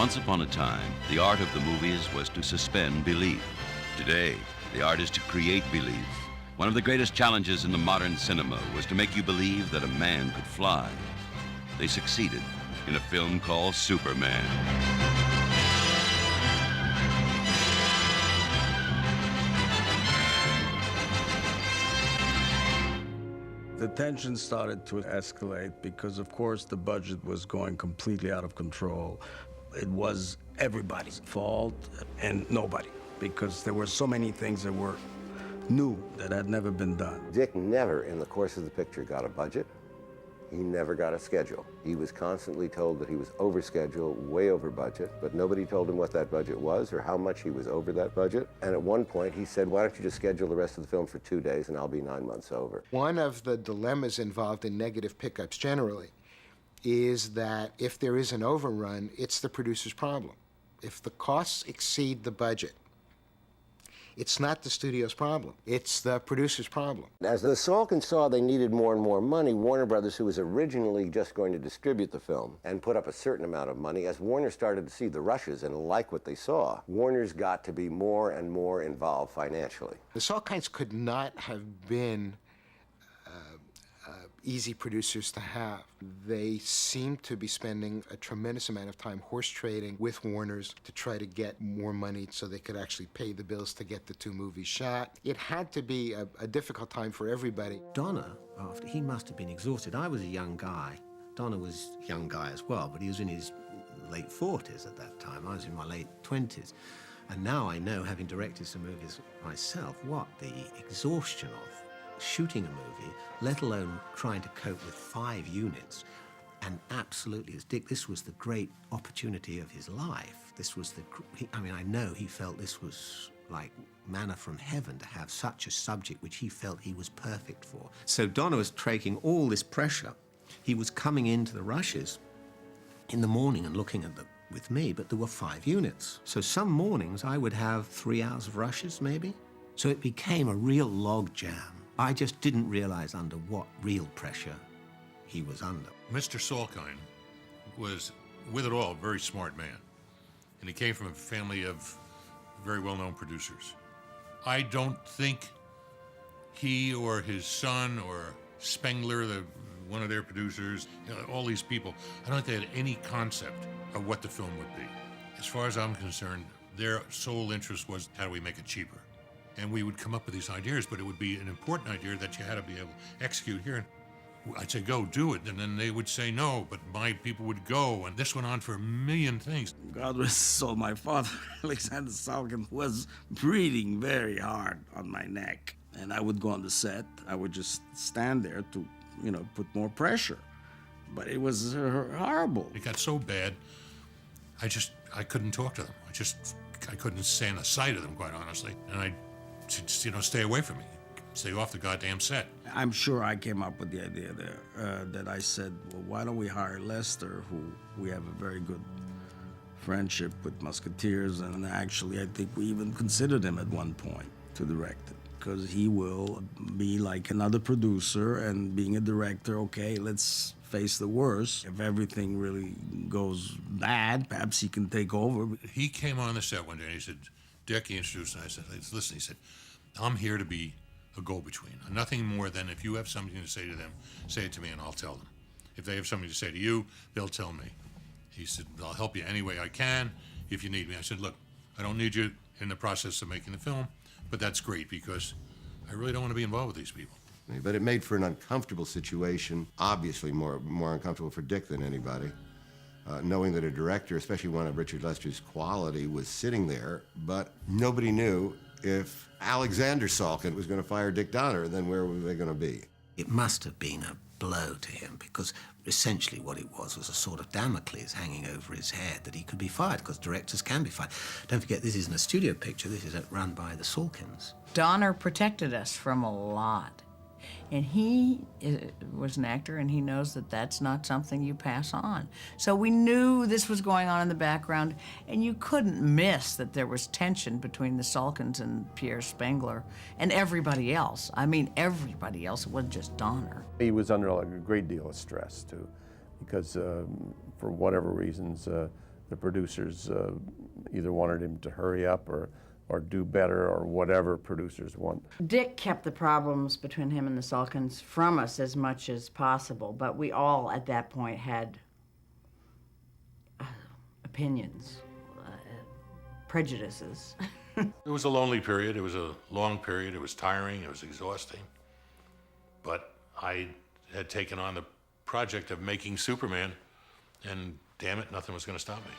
Once upon a time, the art of the movies was to suspend belief. Today, the art is to create belief. One of the greatest challenges in the modern cinema was to make you believe that a man could fly. They succeeded in a film called Superman. The tension started to escalate because, of course, the budget was going completely out of control. It was everybody's fault and nobody, because there were so many things that were new that had never been done. Dick never, in the course of the picture, got a budget. He never got a schedule. He was constantly told that he was over schedule, way over budget, but nobody told him what that budget was or how much he was over that budget. And at one point he said, why don't you just schedule the rest of the film for 2 days and I'll be 9 months over. One of the dilemmas involved in negative pickups generally is that if there is an overrun, it's the producer's problem. If the costs exceed the budget, it's not the studio's problem, it's the producer's problem. As the Salkins saw they needed more and more money, Warner Brothers, who was originally just going to distribute the film and put up a certain amount of money, as Warner started to see the rushes and like what they saw, Warner's got to be more and more involved financially. The Salkinds could not have been easy producers to have. They seemed to be spending a tremendous amount of time horse trading with Warner's to try to get more money so they could actually pay the bills to get the 2 movies shot. It had to be a difficult time for everybody. Donner, after he must have been exhausted. I was a young guy. Donner was a young guy as well, but he was in his late 40s at that time. I was in my late 20s. And now I know, having directed some movies myself, what the exhaustion of shooting a movie, let alone trying to cope with 5 units. And absolutely, as Dick, this was the great opportunity of his life. This was I know he felt this was like manna from heaven to have such a subject which he felt he was perfect for. So Donner was taking all this pressure. He was coming into the rushes in the morning and looking at them with me, but there were 5 units. So some mornings I would have 3 hours of rushes, maybe. So it became a real log jam. I just didn't realize under what real pressure he was under. Mr. Salkind was, with it all, a very smart man. And he came from a family of very well-known producers. I don't think he or his son or Spengler, one of their producers, all these people, I don't think they had any concept of what the film would be. As far as I'm concerned, their sole interest was, how do we make it cheaper? And we would come up with these ideas, but it would be an important idea that you had to be able to execute here. I'd say, go, do it, and then they would say no, but my people would go, and this went on for a million things. God rest his soul, my father, Alexander Salkind, was breathing very hard on my neck. And I would go on the set, I would just stand there to, put more pressure. But it was horrible. It got so bad, I couldn't talk to them. I couldn't stand the sight of them, quite honestly. And I said, stay away from me. Stay off the goddamn set. I'm sure I came up with the idea there, that I said, well, why don't we hire Lester, who we have a very good friendship with Musketeers, and actually I think we even considered him at one point to direct it, because he will be like another producer, and being a director, okay, let's face the worst. If everything really goes bad, perhaps he can take over. He came on the set one day and he said, Dick, he introduced and I said, listen, he said, I'm here to be a go-between. Nothing more than if you have something to say to them, say it to me and I'll tell them. If they have something to say to you, they'll tell me. He said, I'll help you any way I can if you need me. I said, look, I don't need you in the process of making the film, but that's great because I really don't want to be involved with these people. But it made for an uncomfortable situation, obviously more uncomfortable for Dick than anybody, knowing that a director, especially one of Richard Lester's quality, was sitting there, but nobody knew if Alexander Salkind was going to fire Dick Donner, then where were they going to be? It must have been a blow to him, because essentially what it was a sort of Damocles hanging over his head that he could be fired, because directors can be fired. Don't forget, this isn't a studio picture, this is run by the Salkinds. Donner protected us from a lot. And he was an actor, and he knows that that's not something you pass on. So we knew this was going on in the background, and you couldn't miss that there was tension between the Salkinds and Pierre Spengler and everybody else. I mean, everybody else. It wasn't just Donner. He was under a great deal of stress, too, because for whatever reasons, the producers either wanted him to hurry up or do better or whatever producers want. Dick kept the problems between him and the Salkinds from us as much as possible, but we all at that point had opinions, prejudices. It was a lonely period. It was a long period. It was tiring. It was exhausting. But I had taken on the project of making Superman, and damn it, nothing was going to stop me.